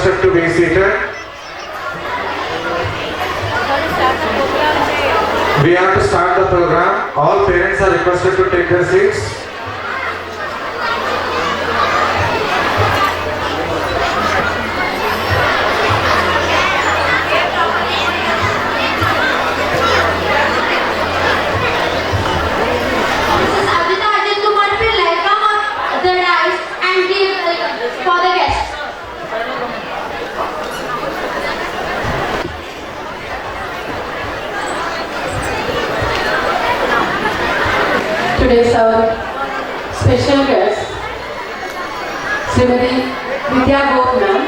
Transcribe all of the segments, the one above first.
requested to be seated. We have to start the program. All parents are requested to take their seats. Today's our special guest, Srimati Vidya Gop ma'am,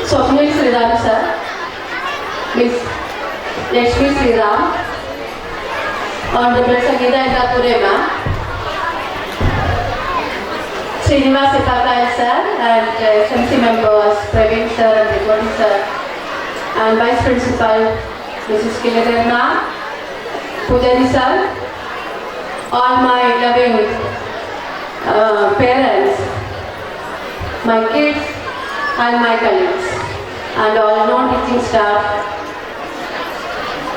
Swapnil Sriram sir, Miss Lakshmi Sriram, Honorable Sangeeta Indrapure ma'am, Srinivas Ipakaya sir, and SMC members Praveen sir and Rikodi sir, and Vice Principal Mrs. Kilader ma'am, Pujari sir, all my loving parents, my kids and my colleagues, and all non-teaching staff,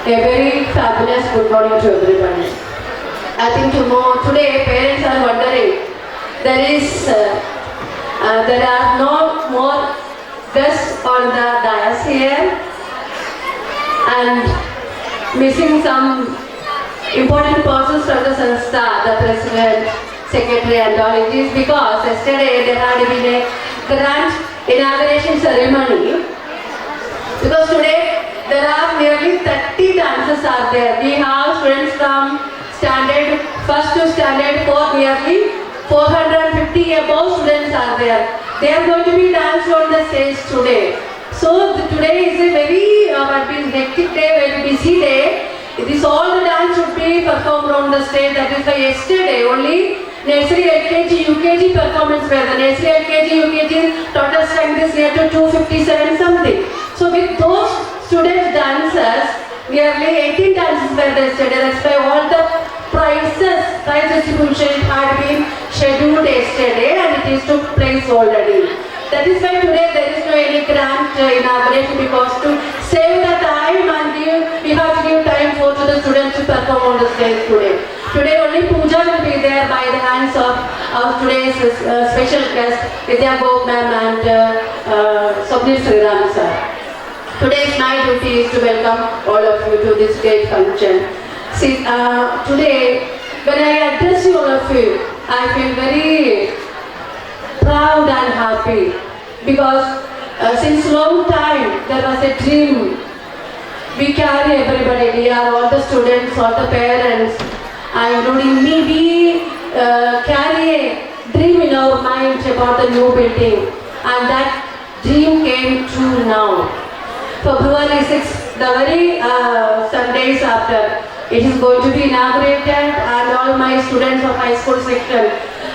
a very fabulous good morning to everybody. I think today parents are wondering, there are no more guests on the dais here and missing some important persons from the Sanstha, the President, Secretary and all. It is because yesterday there had been a grand inauguration ceremony. Because today there are nearly 30 dances are there. We have students from standard 1st to standard 4, nearly 450 above students are there. They are going to be danced on the stage today. So today is a very hectic day, very busy day. This all the dance should be performed on the stage. That is why yesterday only nursery LKG UKG performance were the nursery LKG UKG total strength is near to 257 something. So with those students dancers, nearly 18 dances were there yesterday. That's why all the prize distribution had been scheduled yesterday and it is took place already. That is why today there is no any grand inauguration, because to save the time and we have to give time for to the students to perform on the stage today. Today only puja will be there by the hands of our today's special guest Vidya Gop ma'am and Swapnil Sriram sir. Today's my duty is to welcome all of you to this great function. See, today when I address you all of you, I feel very proud and happy, because since long time there was a dream. We carry everybody, we are all the students, all the parents, including me, we carry a dream in our mind about the new building, and that dream came true now. February 6th, the very Sundays after, it is going to be inaugurated, and all my students of high school section,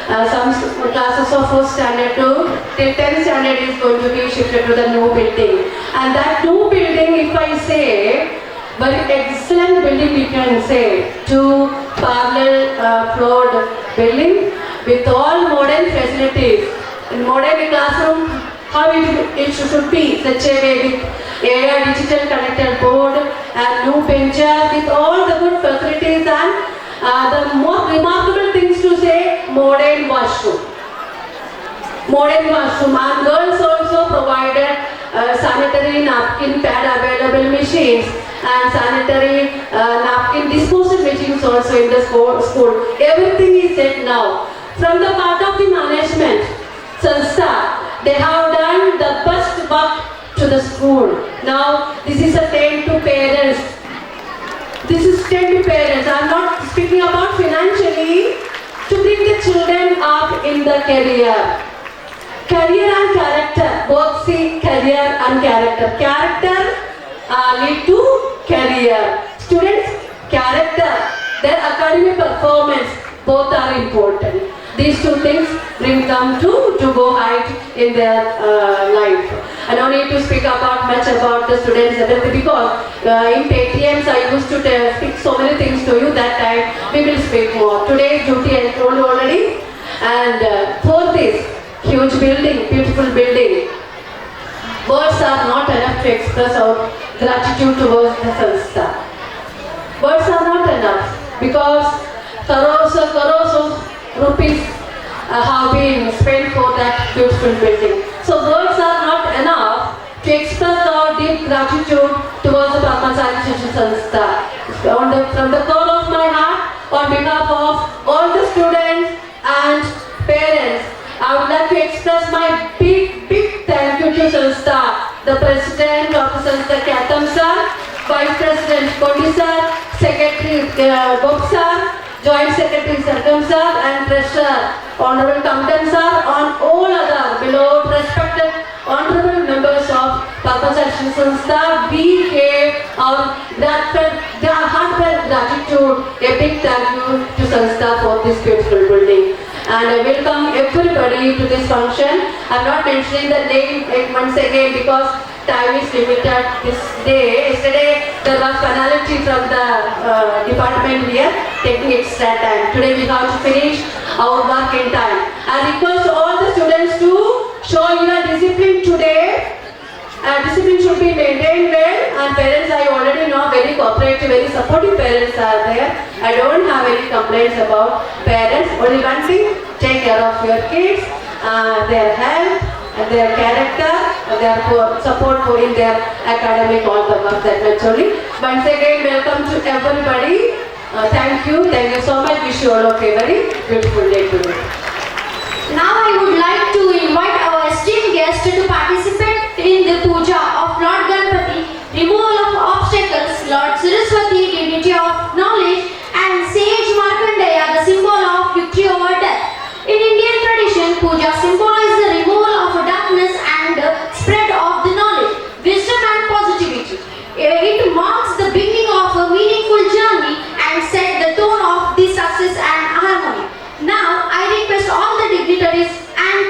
some classes of 4th standard to 10th standard is going to be shifted to the new building. And that new building, if I say, very excellent building we can say, 2 parallel floored building with all modern facilities. In modern classroom, how it should be, such a way with AI digital connected board and new benches with all the good facilities, and the more remarkable things to say, modern washroom. Modern washroom, and girls also provided sanitary napkin pad available machines and sanitary napkin disposal machines also in the school. Everything is set now. From the part of the management, Sanstha, they have done the best work to the school. Now this is a tale to parents. This is tale to parents. I am not speaking about financially, to bring the children up in the career. Career and character, both see career and character. Character lead to career. Students, character, their academic performance, both are important. These two things bring them to go height in their life. I don't need to speak much about the students because in PTMs I used to speak so many things to you. That time we will speak more. Today's duty I told you already. And for this huge building, beautiful building. Words are not enough to express our gratitude towards the Sanstha. Words are not enough because crores of rupees have been spent for that beautiful building. So words are not enough to express our deep gratitude towards the Brahmachari Shiksha Sanstha. From the core of my heart, on behalf of all the students and parents, I would like to express my big thank you to Sanstha, the President Dr. Sanstha Kyatam sir, Vice President Kondi sir, Secretary Bob sir, Joint Secretary Sargam sir and Treasurer Honorable Kamdan sir, on all other beloved respected honorable members of Brahmachari Shiksha Sanstha, we gave our heartfelt gratitude, a big thank you to Sanstha for this beautiful building. And I welcome everybody to this function. I'm not mentioning the name once again because time is limited this day. Yesterday there was penalty from the department here taking extra time. Today we have to finish our work in time. I request all the students to show your discipline today. Discipline should be maintained well, and parents I already know very cooperative, very supportive parents are there. I don't have any complaints about parents. Only one thing, take care of your kids, their health, their character, their support for in their academic, all the work that much only. Once again, welcome to everybody. Thank you so much. Wish you all a very beautiful day today. Now I would like to invite our esteemed guest to participate in the puja of Lord Ganpati, removal of obstacles, Lord Saraswati, dignity of knowledge, and sage Markandeya, the symbol of victory over death. In Indian tradition, puja symbolizes the removal of darkness and spread of the knowledge, wisdom and positivity. It marks the beginning of a meaningful journey and set the tone of the success and harmony. Now, I request all the dignitaries and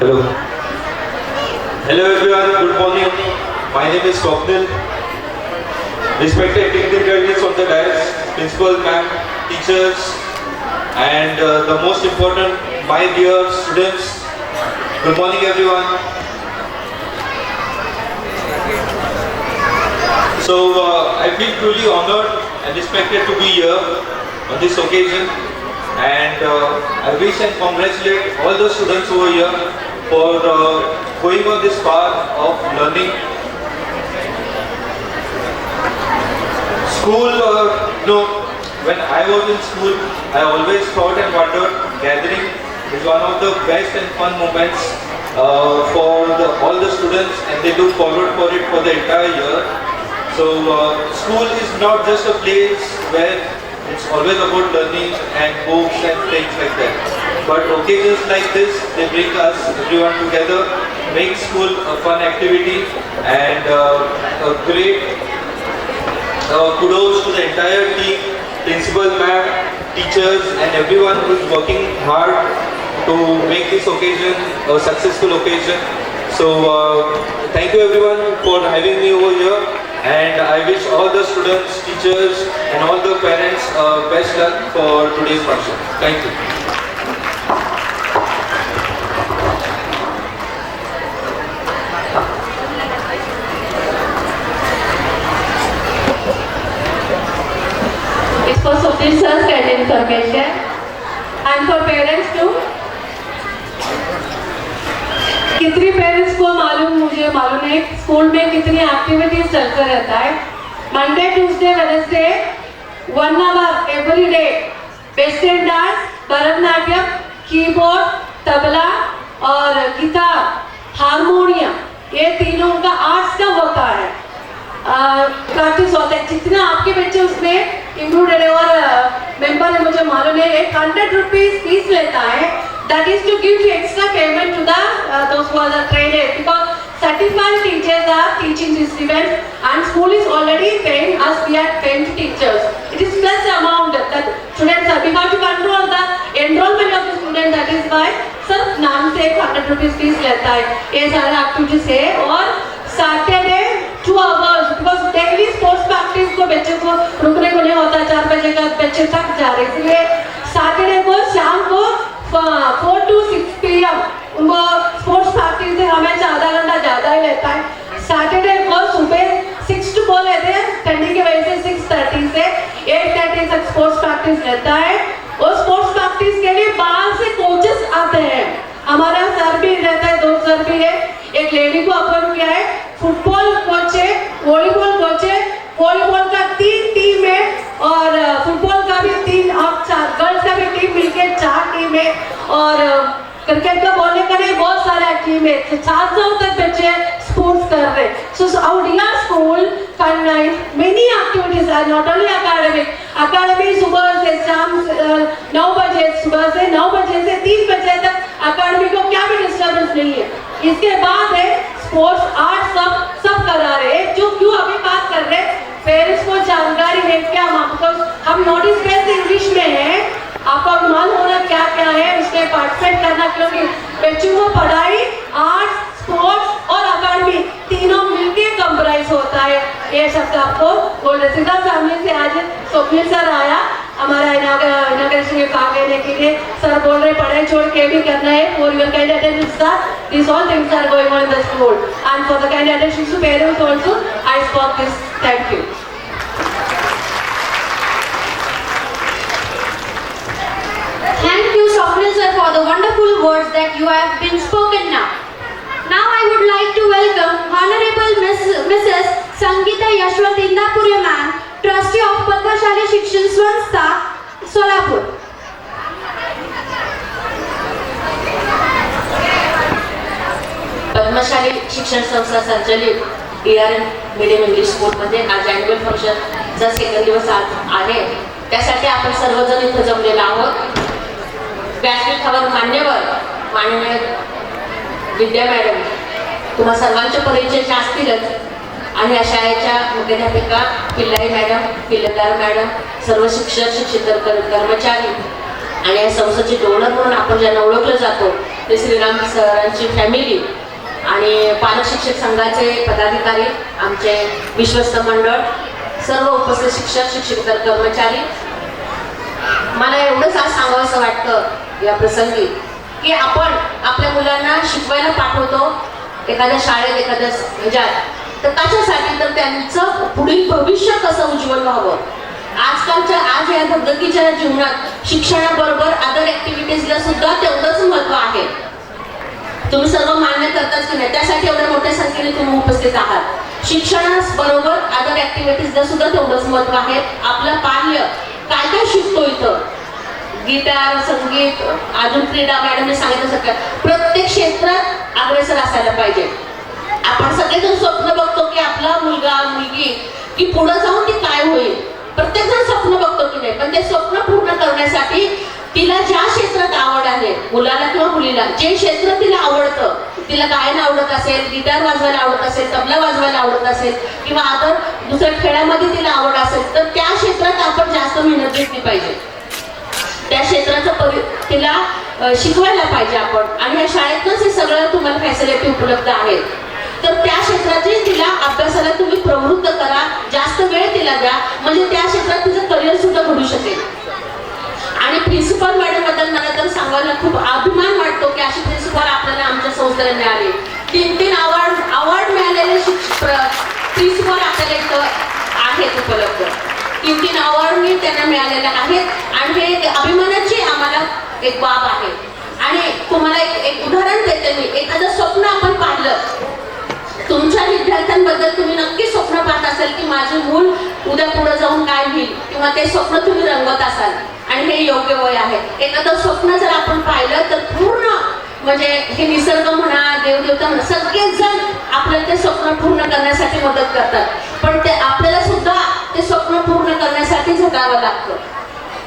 Hello. Hello everyone, good morning. My name is Swapnil. Respected dignitaries of the dais, principal, ma'am, teachers, and the most important, my dear students. Good morning everyone. So I feel truly honored and respected to be here on this occasion, and I wish and congratulate all the students over here for going on this path of learning. School, when I was in school, I always thought and wondered gathering is one of the best and fun moments for all the students, and they look forward for it for the entire year. So school is not just a place where it's always about learning and books and things like that. But occasions like this, they bring us everyone together, make school a fun activity, and a great kudos to the entire team, principal, ma'am, teachers, and everyone who is working hard to make this occasion a successful occasion. So thank you everyone for having me over here, and I wish all the students, teachers, and all the parents best luck for today's function. Thank you. It's for Sutil sir's kind information and for parents too. कितनी parents को मुझे मालूम है school में कितनी activities चलता रहता है. Monday Tuesday Wednesday 1 hour every day western dance, Bharatanatyam, keyboard, tabla और गिटार, हारमोनियम, ये तीनों का आर्ट्स का होता है. प्रैक्टिस होता है. जितना आपके बच्चे उसमें इंक्लूडेड है और मेंबर है मुझे मालूम है. 100 रुपीज फीस लेता है. That is to give extra payment to the those who are the trainers, because certified teachers are teaching this event and school is already paying us. We are paying teachers. It is plus amount that students are. We have to control the enrollment of the student. That is why sir नाम से 100 rupees fees लेता है. ये सारे activities है. और Saturday 2 hours because daily sports practice को बच्चों को रुकने को नहीं होता. 4 बजे का बच्चे थक जा रहे, इसलिए सैटरडे को शाम को 4 to 6 PM उनको स्पोर्ट्स प्रैक्टिस से हमेशा आधा घंटा ज़्यादा ही लेता है. सैटरडे को सुबह 6 to 4 लेते हैं, ठंडी की वजह से 6:30 से 8:30 तक स्पोर्ट्स प्रैक्टिस रहता है. और स्पोर्ट्स प्रैक्टिस के लिए बाहर से कोचेस आते हैं. हमारा सर भी रहता है, 2 सर भी है. एक लेडी को अपॉइंट किया है. फुटबॉल कोच है, वॉलीबॉल कोच है. वॉलीबॉल का 3 टीम है और फुटबॉल का भी 3 और 4, गर्ल्स का भी टीम मिलके 4 टीम है. और क्रिकेट का बोलने का नहीं, बहुत सारे टीम है. 400 तक बच्चे स्पोर्ट्स कर रहे हैं. So our dear school conducts many activities and not only academic. Academy सुबह से शाम 9 बजे, सुबह से 9 बजे से 3 बजे तक अकेडमी को क्या भी डिस्टर्बेंस नहीं है. इसके बाद है स्पोर्ट्स, आर्ट, सब करा रहे हैं. जो क्यों अभी बात कर रहे हैं, पेरेंट्स को जानकारी है क्या, हम नोटिस बेस्ड इंग्लिश में है. आपको मालूम होना क्या क्या है उसमें पार्टिसिपेट करना, क्योंकि बच्चों को पढ़ाई, आर्ट, स्पोर्ट्स और अकेडमी तीनों मिलके कंप्राइज होता है. ये शब्द आपको बोल रहे. सीधा फैमिली से आज स्वप्निल सर आया हमारा इनॉग्रेशन में भाग लेने के लिए. सर बोल रहे पढ़ाई छोड़ के भी करना है. For your kind attention sir, this all things are going on in the school and for the kind attention to parents also I spoke this. Thank you. Thank you, Swapnil sir, for the wonderful words that you have been spoken now. Now I would like to welcome Honorable Mrs. Sangeeta Yashwant Indapure ma'am, Trustee of Padmashali Shikshan Sanstha, Solapur. Padmashali शिक्षण संस्था संचालित ERM medium English स्कूलमध्ये आज annual फंक्शनचा 2nd दिवस आज आहे. त्यासाठी आपण सर्वजण इथं जमलेलो आहोत. व्यासपीठावर माननीय विद्या मॅडम तुम्हा सर्वांचे परिचय असतीलच, आणि या शाळेच्या मुख्याध्यापिका पिल्लाई मॅडम, पिल्लदार मॅडम, सर्व शिक्षक, शिक्षित कर्मचारी आणि या संस्थेचे डोनर म्हणून आपण ज्यांना ओळखलं जातो ते श्रीराम सरांची फॅमिली आणि पालक शिक्षक संघाचे पदाधिकारी, आमचे विश्वस्त मंडळ, सर्व उपस्थित शिक्षक शिक्षकेतर कर्मचारी, मला एवढंच आज सांगावंसं वाटतं या प्रसंगी की आपण आपल्या मुलांना शिकवायला पाठवतो एखाद्या शाळेत, एखाद्या ह्याच्यात, तर कशासाठी? तर त्यांचं पुढील भविष्य कसं उज्ज्वल व्हावं. आज या धगधगीच्या जीवनात शिक्षणाबरोबर अदर ऍक्टिव्हिटीजला सुद्धा तेवढंच महत्त्व आहे. तुम्ही सर्व मान्य करताच की नाही, त्यासाठी एवढ्या मोठ्या संख्येने तुम्ही उपस्थित आहात. शिक्षणाबरोबर अदर ऍक्टिव्हिटीजला सुद्धा तेवढंच महत्त्व आहे. आपलं बाल्य काय काय शिकतो इथं, गिटार, संगीत, अजून क्रीडा, मॅडमने सांगितलं सगळं, प्रत्येक क्षेत्रात अग्रेसर असायला पाहिजे. आपण सगळेजण स्वप्न बघतो की आपला मुलगा मुलगी की पुढे जाऊन ती काय होईल, प्रत्येक जण स्वप्न बघतो की नाही, पण ते स्वप्न पूर्ण करण्यासाठी तिला ज्या क्षेत्रात आवड आहे, मुलाला किंवा मुलीला जे क्षेत्र तिला आवडतं, तिला गायन आवडत असेल, गिटार वाजवायला आवडत असेल, तबला वाजवायला आवडत असेल किंवा अदर दुसऱ्या खेळामध्ये तिला आवड असेल, तर त्या क्षेत्रात आपण जास्त मेहनत घेतली पाहिजे. त्या क्षेत्राचं तिला शिकवायला पाहिजे आपण. आणि या शाळेतच हे सगळं तुम्हाला फॅसिलिटी उपलब्ध आहेत. तर त्या क्षेत्राची तिला अभ्यासाला तुम्ही प्रवृत्त करा, जास्त वेळ तिला द्या, म्हणजे त्या क्षेत्रात तिचं करिअर सुद्धा घडू शकेल. आणि प्रिन्सिपल मॅडम बद्दल मला तर सांगायला खूप अभिमान वाटतो की अशी प्रिन्सिपल आपल्याला आमच्या संस्थेला मिळाली. 3 अवॉर्ड मिळालेले प्रिन्सिपल आपल्याला इथं आहेत उपलब्ध. 3 अवॉर्ड त्यांना मिळालेले आहेत आणि हे अभिमानाची आम्हाला एक बाब आहे. आणि तुम्हाला एक उदाहरण देते मी. एखादं स्वप्न आपण पाहिलं, तुमच्या विद्यार्थ्यांबद्दल तुम्ही नक्की स्वप्न पाहत असाल की माझे मूल उद्या पुढे जाऊन काय होईल, किंवा ते स्वप्न तुम्ही रंगवत असाल आणि हे योग्य वय आहे. एखादं स्वप्न जर आपण पाहिलं तर पूर्ण म्हणजे हे निसर्ग म्हणा, देवदेवता म्हणा, सगळेच जण आपल्याला ते स्वप्न पूर्ण करण्यासाठी मदत करतात. पण ते आपल्याला सुद्धा ते स्वप्न पूर्ण करण्यासाठी झटावं लागतं,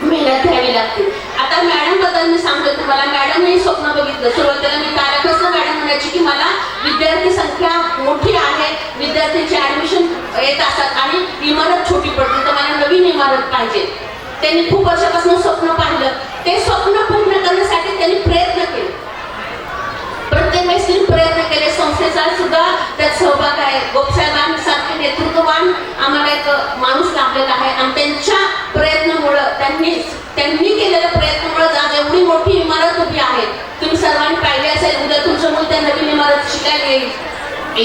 मेहनत घ्यावी लागते. आता मॅडम बद्दल मी सांगते तुम्हाला. मॅडमने स्वप्न बघितलं. सुरुवातीला मी कार्यक्रम मॅडम म्हणायची की मला विद्यार्थी संख्या मोठी आहे, विद्यार्थ्यांचे ऍडमिशन येत असतात आणि इमारत छोटी पडते, तर मला नवीन इमारत पाहिजे. त्यांनी खूप वर्षापासून स्वप्न पाहिलं. ते स्वप्न पूर्ण करण्यासाठी त्यांनी प्रयत्न केले. प्रत्येक वेळेस प्रयत्न केले. संस्थेचा सुद्धा त्यात सहभाग आहे. गोपसाहेबांसारखे नेतृत्ववान आम्हाला एक माणूस लाभलेला आहे आणि त्यांच्या प्रयत्नामुळं त्यांनी केलेल्या प्रयत्नामुळे आज एवढी मोठी इमारत उभी आहे. तुम्ही सर्वांनी पाहिली असेल. उद्या तुमच्या मुलं त्या नवीन इमारत शिकायला येईल.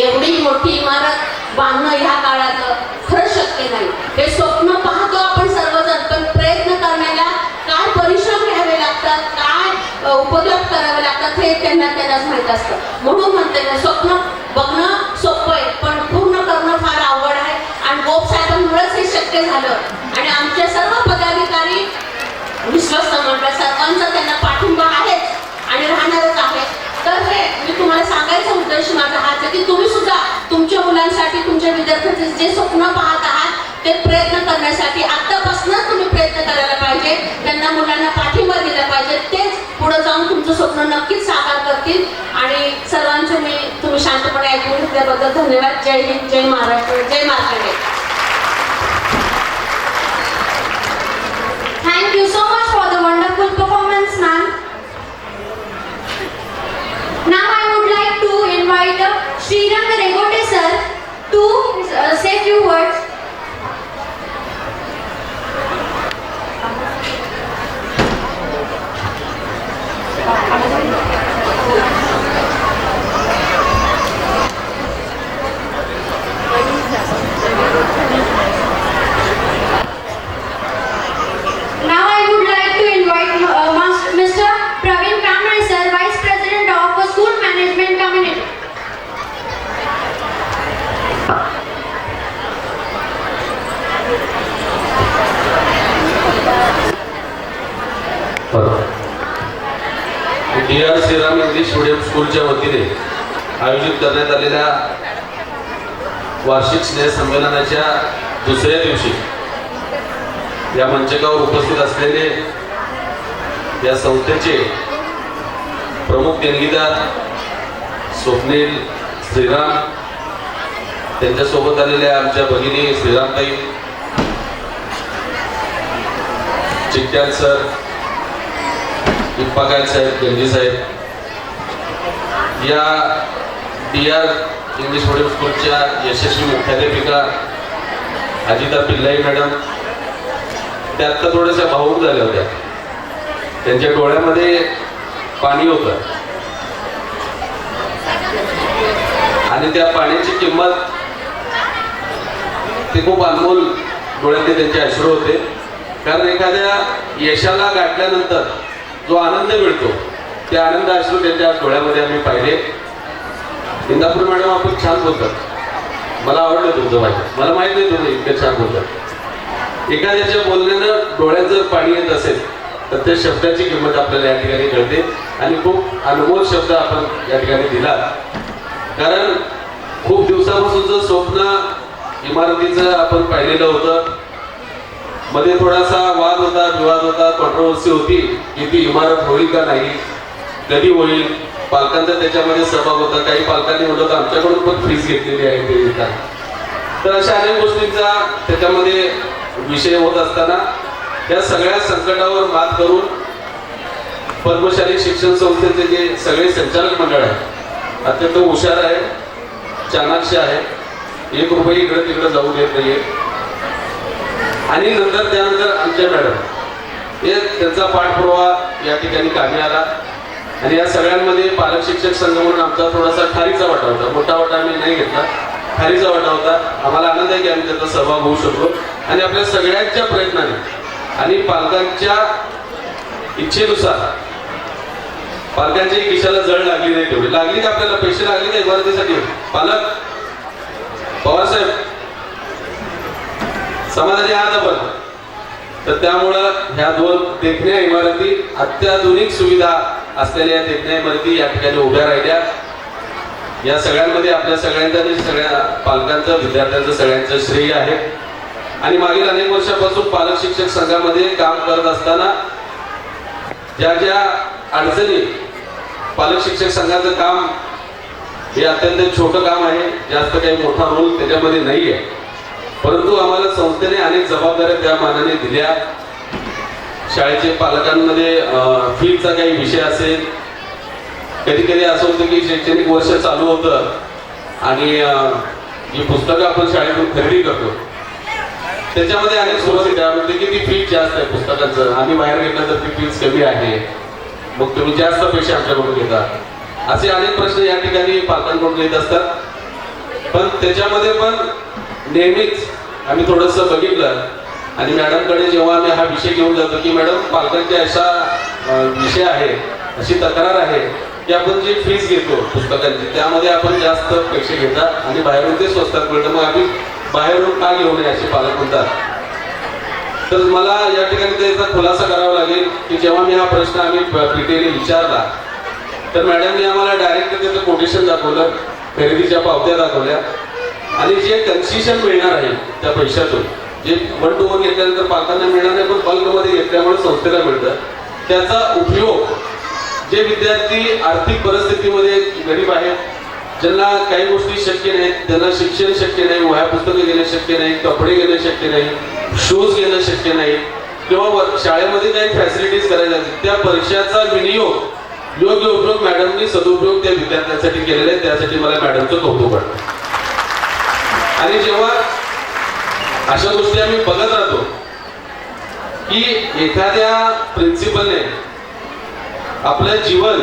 एवढी मोठी इमारत बांधणं ह्या काळात खरंच शक्य नाही. हे स्वप्न पाहतो आपण सर्वजण, पण प्रयत्न करण्याला काय परिश्रम घ्यावे लागतात, काय उपद्रव करावे लागतात हे त्यांनाच माहीत असतं. म्हणून म्हणते मी, स्वप्न बघणं सोपं आहे पण पूर्ण करणं फार अवघड आहे. आणि गोपसाहेबांमुळेच हे शक्य झालं. आणि आमच्या सर्व पदाधिकारी, विश्वस्त मंडळ, सर्वांचा त्यांना पाठिंबा आहेच आणि राहणारच आहे. तर हे मी तुम्हाला सांगायचा उद्देश माझा हाच आहे की तुम्ही सुद्धा तुमच्या मुलांसाठी, तुमच्या विद्यार्थ्यांचे जे स्वप्न पाहत आहात ते प्रयत्न करण्यासाठी आत्तापासूनच तुम्ही प्रयत्न करायला पाहिजे. त्यांना मुलांना पाठिंबा दिला पाहिजे. तेच पुढे जाऊन तुमचं स्वप्न नक्कीच साकार करतील. आणि सर्वांचं तुम्ही शांतपणे ऐकून घेतल्याबद्दल धन्यवाद. जय हिंद, जय महाराष्ट्र, जय Markandeya. Thank you so much for the wonderful performance, ma'am. Now I would like to invite Srirang Regote sir to say few words. Now I would like to invite Mr. Praveen Kamre sir, Vice President of School Management Community. India Shriram English medium स्कूलच्या वतीने आयोजित करण्यात आलेल्या वार्षिक स्नेहसंमेलनाच्या दुसऱ्या दिवशी या मंचकावर उपस्थित असलेले या संस्थेचे प्रमुख देणगीदार स्वप्नील श्रीराम, त्यांच्यासोबत आलेल्या आमच्या भगिनी श्रीरामताई, चिट्ट्याल सर, इप्पाकाल साहेब, गंजी साहेब, या DR इंग्लिश मीडियम स्कूलच्या यशस्वी मुख्याध्यापिका अजिता पिल्लाई मॅडम त्या आत्ता थोड्याशा भावूक झाल्या होत्या. त्यांच्या डोळ्यामध्ये पाणी होतं आणि त्या पाण्याची किंमत ते खूप अनमोल डोळ्यातले त्यांचे अश्रू होते. कारण एखाद्या यशाला गाठल्यानंतर जो आनंद मिळतो ते आनंद अश्रू त्यांच्या डोळ्यामध्ये आम्ही पाहिले. इंदापूर मॅडम आपण छान बोलतात, मला आवडलं तुमचं भाषण. मला माहित नाही तुम्ही इतकं छान बोलतात. एखाद्याच्या बोलण्यानं डोळ्यात जर पाणी येत असेल तर त्या शब्दाची किंमत आपल्याला या ठिकाणी कळते आणि खूप अनमोल शब्द आपण या ठिकाणी दिला. कारण खूप दिवसापासूनचं स्वप्न इमारतीचं आपण पाहिलेलं होतं. मध्ये थोडासा वाद होता, विवाद होता, कॉन्ट्रोवर्सी होती की ती इमारत होईल का नाही, कधी होईल. पालकांचा त्याच्यामध्ये सहभाग होता. काही पालकांनी म्हटलं तर आमच्याकडून पण फीस घेतलेली आहे ते विकास. तर अशा अनेक गोष्टींचा त्याच्यामध्ये विषय होत असताना त्या सगळ्या संकटावर मात करून पद्मशाली शिक्षण संस्थेचे जे सगळे संचालक मंडळ आहे अत्यंत हुशार आहे, चाणाक्ष आहे, 1 रुपये इकडे तिकडे जाऊ देत नाहीये. आणि नंतर त्यानंतर आमच्या मॅडम हे त्यांचा पाठपुरावा या ठिकाणी कामी आला. आणि या सगळ्यांमध्ये पालक शिक्षक संघ म्हणून आमचा थोडासा खारीचा वाटा होता. मोठा वाटा आम्ही नाही घेतला, खारीचा वाटा होता. आम्हाला आनंद आहे की आम्ही त्याचा सहभाग होऊ शकलो. आणि आपल्या सगळ्यांच्या प्रयत्नाने आणि पालकांच्या इच्छेनुसार पालकांच्या खिशाला जळ लागली नाही, तेवढी लागली का आपल्याला पैसे लागले का इमारतीसाठी. पालक पवारसाहेब समाधानी आहात आपण. तर त्यामुळं ह्या 2 देखण्या इमारती अत्याधुनिक सुविधा असलेल्या देखण्या इमारती या ठिकाणी उभ्या राहिल्या. या सगळ्यांमध्ये आपल्या सगळ्यांचं आणि सगळ्या पालकांचं, विद्यार्थ्यांचं सगळ्यांचं श्रेय आहे. आणि मागील अनेक वर्षापासून पालक शिक्षक संघामध्ये काम करत असताना ज्या ज्या अडचणी, पालक शिक्षक संघाचं काम हे अत्यंत छोटं काम आहे, जास्त काही मोठा रोल त्याच्यामध्ये नाही आहे. परंतु आम्हाला संस्थेने अनेक जबाबदाऱ्या त्या मानाने दिल्या. शाळेचे पालकांमध्ये फीचा काही विषय असेल, कधी कधी असं होतं की शैक्षणिक वर्ष चालू होतं आणि जी पुस्तकं आपण शाळेतून खरेदी करतो त्याच्यामध्ये अनेक समस्या होते की ती फीज जास्त आहे पुस्तकांचं, आम्ही बाहेर घेतलं तर ती फीज कमी आहे, मग तुम्ही जास्त पैसे आमच्याकडून घेता. असे अनेक प्रश्न या ठिकाणी पालकांकडून येत असतात. पण त्याच्यामध्ये पण नेहमीच आम्ही थोडंसं बघितलं आणि मॅडमकडे जेव्हा आम्ही हा विषय घेऊन जातो की मॅडम पालकांची अशा विषय आहे, अशी तक्रार आहे की आपण जी फीस घेतो पुस्तकांची त्यामध्ये आपण जास्त पैसे घेता आणि बाहेरून ते स्वस्तात मिळतं, मग आम्ही बाहेरून का घेऊ नये असे पालक म्हणतात. तर मला या ठिकाणी त्याचा खुलासा करावा लागेल की जेव्हा मी हा प्रश्न आम्ही पीटीआयने विचारला तर मॅडमने आम्हाला डायरेक्ट त्याचं कोटेशन दाखवलं, खरेदीच्या पावत्या दाखवल्या आणि जे कन्सेशन मिळणार आहे त्या पैशातून, जे 1 to 1 घेतल्यानंतर पालकांना मिळणार नाही पण बल्कमध्ये घेतल्यामुळे संस्थेला मिळतं, त्याचा उपयोग जे विद्यार्थी आर्थिक परिस्थितीमध्ये गरीब आहेत, ज्यांना काही गोष्टी शक्य नाहीत, त्यांना शिक्षण शक्य नाही, वह्या पुस्तकं घेणं शक्य नाही, कपडे घेणं शक्य नाही, शूज घेणं शक्य नाही किंवा शाळेमध्ये काही फॅसिलिटीज करायच्या त्या पैशाचा विनियोग, योग्य उपयोग मॅडमनी सदुपयोग त्या विद्यार्थ्यांसाठी केलेला आहे. त्यासाठी मला मॅडमचं कौतुक वाटतं. आणि जेव्हा अशा गोष्टी आम्ही बघत राहतो की एखाद्या प्रिन्सिपलने आपलं जीवन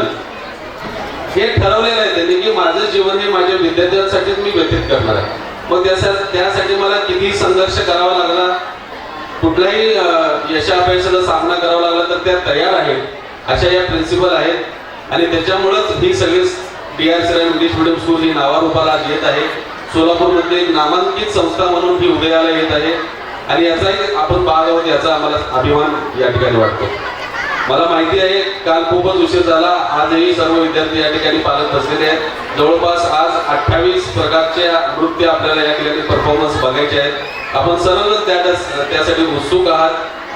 हे ठरवलेलं आहे त्यांनी की माझं जीवन हे माझ्या विद्यार्थ्यांसाठीच मी व्यतीत करणार आहे, मग त्यासाठी मला किती संघर्ष करावा लागला, कुठल्याही यशापयशाचा सामना करावा लागला तर त्या तयार आहेत अशा या प्रिन्सिपल आहेत. आणि त्याच्यामुळंच ही सगळी DR Shriram English medium school ही नावारूपाला आज येत आहे. सोलापूरमध्ये एक नामांकित संस्था म्हणून ही उदयाला येत आहे आणि याचा एक आपण भाग आहोत, याचा आम्हाला अभिमान या ठिकाणी वाटतो. मला माहिती आहे काल खूपच उशीर झाला, आजही सर्व विद्यार्थी या ठिकाणी पालक बसलेले आहेत. जवळपास आज 28 प्रकारचे नृत्य आपल्याला या ठिकाणी परफॉर्मन्स बघायचे आहेत. आपण सर्वजण त्यासाठी उत्सुक आहात,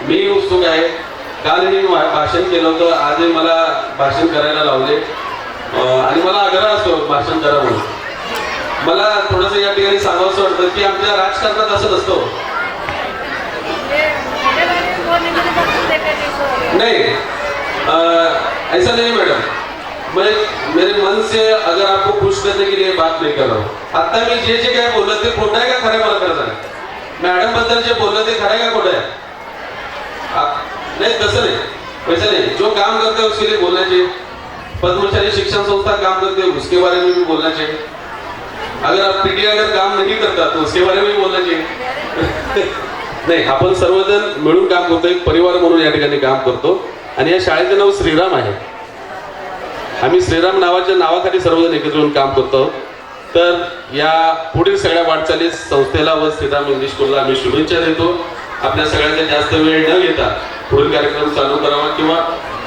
मी उत्सुक आहे. कालही मी भाषण केलं होतं, आजही मला भाषण करायला लावले आणि मला आग्रह असतो भाषण करा म्हणून. मला थोडंसं या ठिकाणी सांगावंसं वाटतं की आमच्या राजकारणात असं नसतं. नहीं ऐसा नहीं मैडम, मैं मेरे मन से अगर आपको खुश करने के लिए बात नहीं कर रहा हूँ. आता मी जे जे काय बोललं ते खोटं आहे का खरं आहे मला खरं सांगा. मॅडम बद्दल जे बोललं ते खरं आहे का खोटं आहे? नहीं तसं नहीं, वैसा नहीं. जो काम करते हैं उसके लिए बोलना चाहिए. पद्मशाली शिक्षण संस्था काम करते हैं उसके बारे में भी बोलना चाहिए. अगर आप पीटीआई अगर काम नहीं करता तो उसके बारे में भी बोलना चाहिए. नाही, आपण सर्वजण मिळून काम करतो, एक परिवार म्हणून या ठिकाणी काम करतो. आणि या शाळेचं नाव श्रीराम आहे. आम्ही श्रीराम नावाच्या नावाखाली सर्वजण एकत्र येऊन काम करतो. तर या पुढील सगळ्या वाटचाली संस्थेला व श्रीराम इंग्लिश स्कूलला आम्ही शुभेच्छा देतो. आपल्या सगळ्यांचा जास्त वेळ न घेता पुढील कार्यक्रम चालू करावा किंवा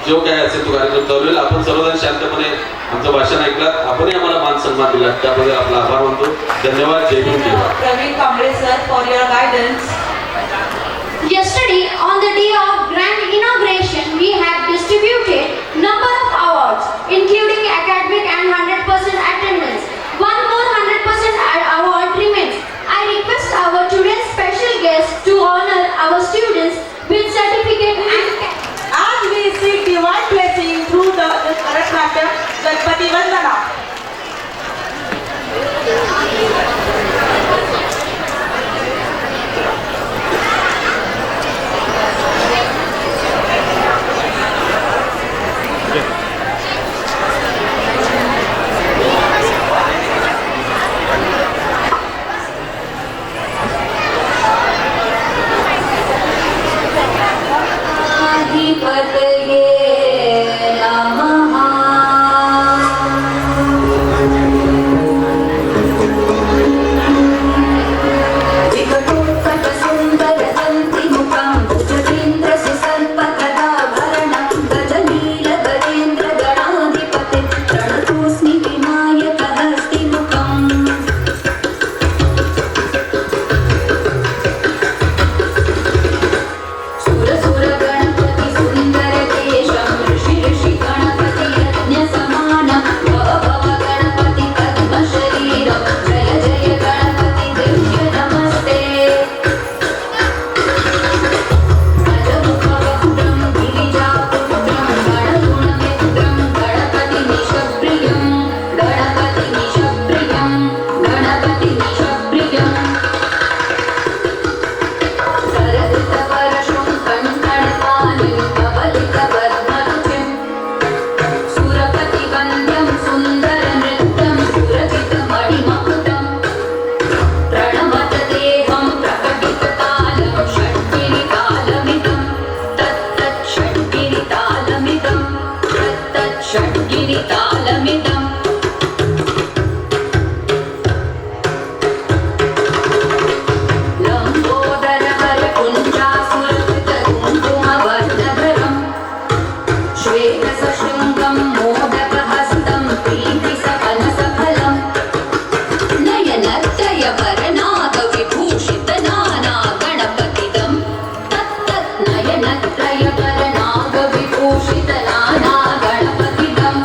जो काय असेल तो कार्यक्रम चालू होईल. आपण सर्वजण शांतपणे आमचं भाषण ऐकलात, आपणही आम्हाला मान सन्मान दिला, त्याबद्दल आपला आभार मानतो. धन्यवाद. जय भीम. जय Bharat. Praveen Kamble sir for your guidance. Yesterday, on the day of grand inauguration, we have distributed number of awards, including academic and 100% attendance. One more 100% award remains. I request our today's special guest to honor our students with certificate and As we seek divine blessing through the Bharatanatyam Ganpati Vandana. अधिपतये नमः. विकटोत्कटसुन्दरदन्तिमुखं भुजगेन्द्रसुसर्पगदाभरणं गजनीलगजेन्द्रगणाधिपतिं प्रणतोऽस्मि विनायकहस्तिमुखम्. सुरसुरगणपति सुन्दरकेशं ऋषि ऋषि गणपति यज्ञसमानं भव भव गणपति पद्मशरीरं जय जय गणपति दिव्य नमस्ते. गजमुखवक्त्रं गिरिजापुत्रं गणगुणमित्रं गणपति निशप्रियं गणपति निशप्रियं गणपति निशप्रियं. सरकृतवर्षं कण्कणपाणिं कवलितवर्मरुचिं सुरपतिवन्द्यं सुन्दरनृत्यं सुरचितमणिमकुटं प्रणमत देहं प्रकटिततालं षड्गिरितालमिदं तत्तत् षड्गिरितालमिदं तत्तत् षड्गिरितालमिदम्. लम्बोदरवरकुञ्जासुरकृतकुङ्कुमवर्णधरं श्वेतसशृङ्गं मोदकहस्तं प्रीतिसफलसफलं नयनत्रयवरनागविभूषितनानागणपतिदं तत्तत् नयनत्रयवरनागविभूषितनानागणपतिदं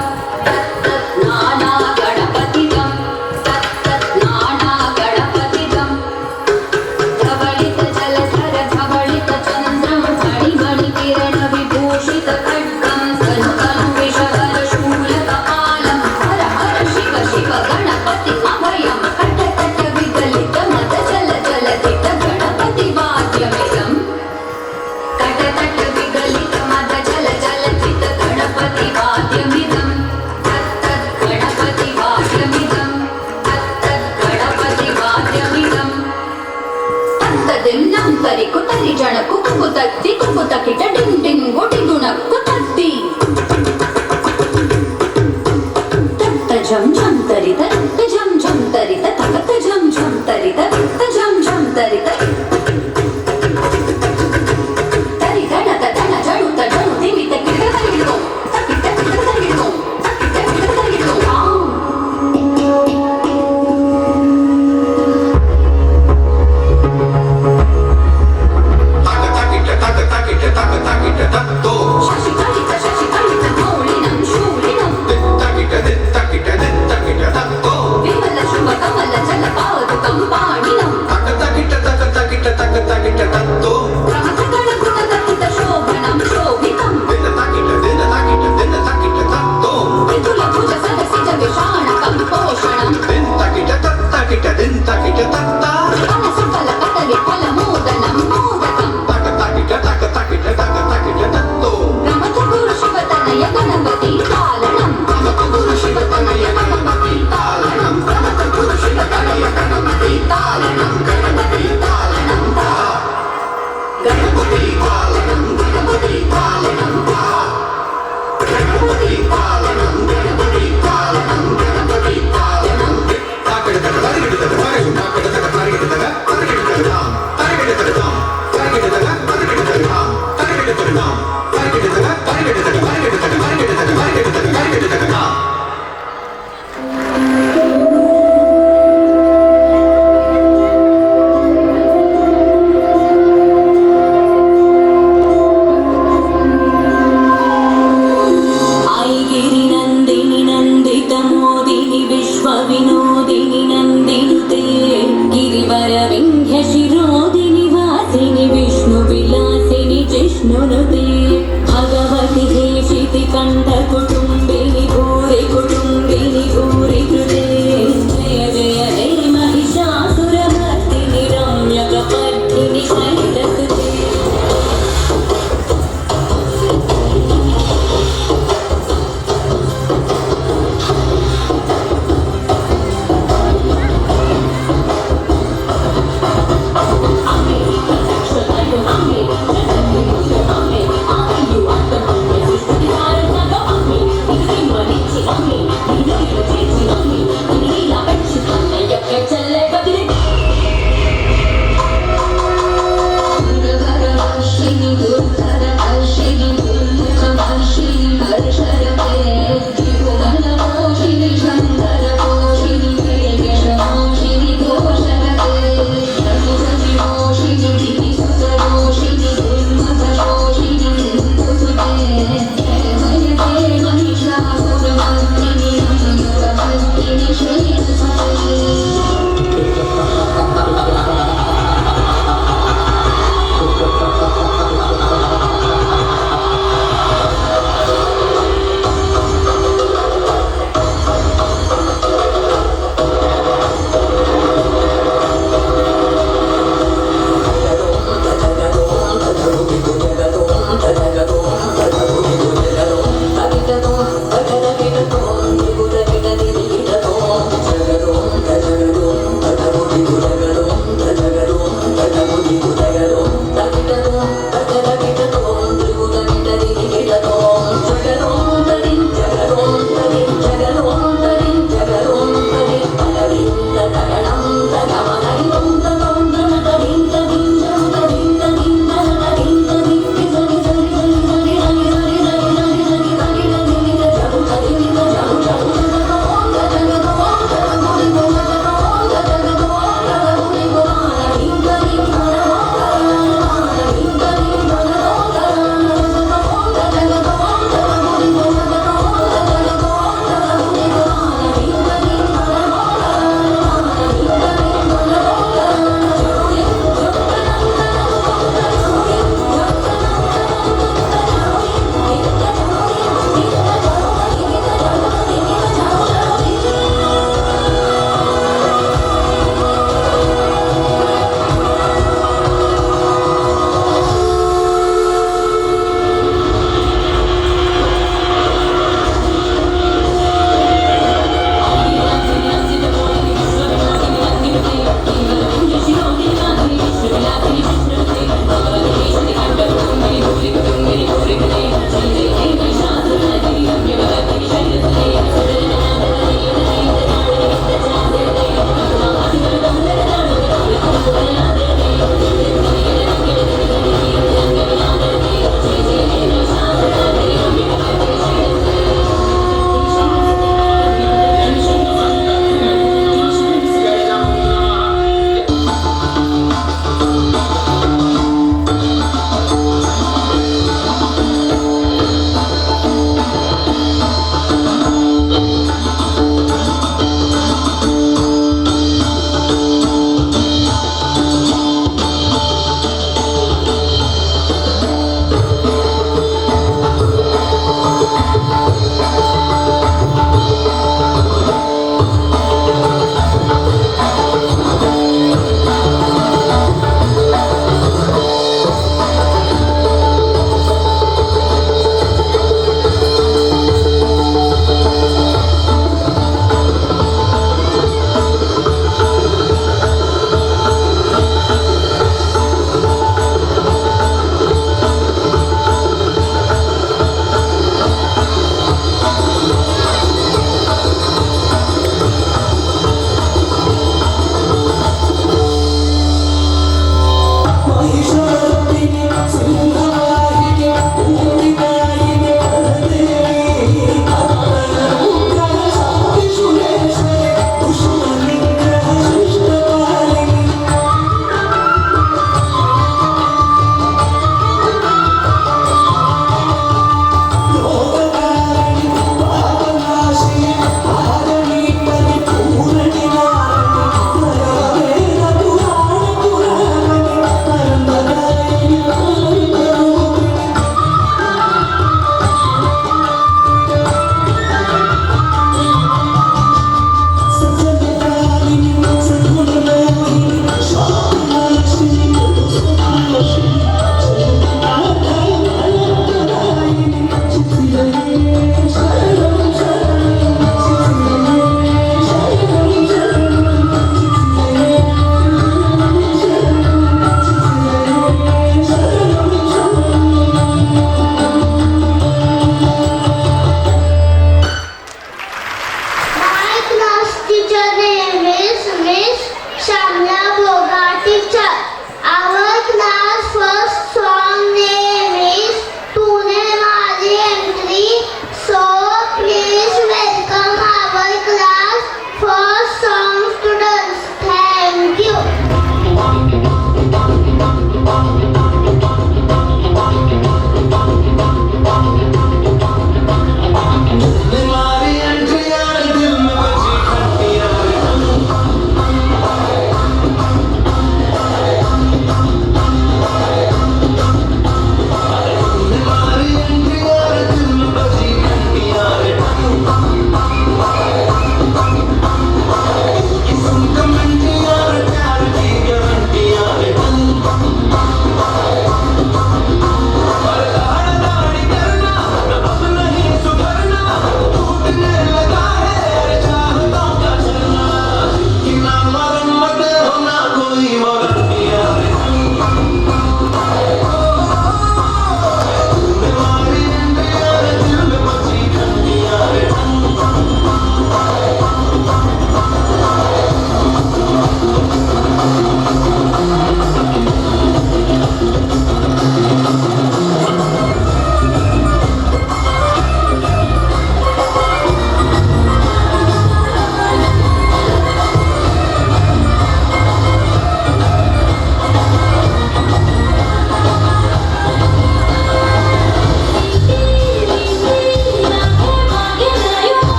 तत्तत् नानागणपतिदं तत्तत् नानागणपतिदम्. धवलित जलधर धवलित चन्द्रं फणिमणिकिरण विभूषित खड्गं तनु विषहर शूलकपालं हर हर शिव शिव गणपति अभयं कट कट विगलित मद जल जलधित गणपति वाद्यमिदं कट कट विगलित मद जल जलधित गणपति वाद्यमिदं तत्तत् गणपति वाद्यमिदं तत्तत् गणपति वाद्यमिदम्. तद्दिन्नं तरि कुतरि जणकु कुकुतत्ति कुकुतकिट डिं डिं गुटि गुणक्कु तत्ति तत्त झं झं तरित तत्त झं झं तरित तकत झं झं तरित तत्त झं झं तरित तरि गणक दण जणुत जणु तिमित किट तरिगिडो तकिट किट तरिगिडो तकिट किट तरिगिडो tak tak tak tak tak tak tak tak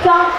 from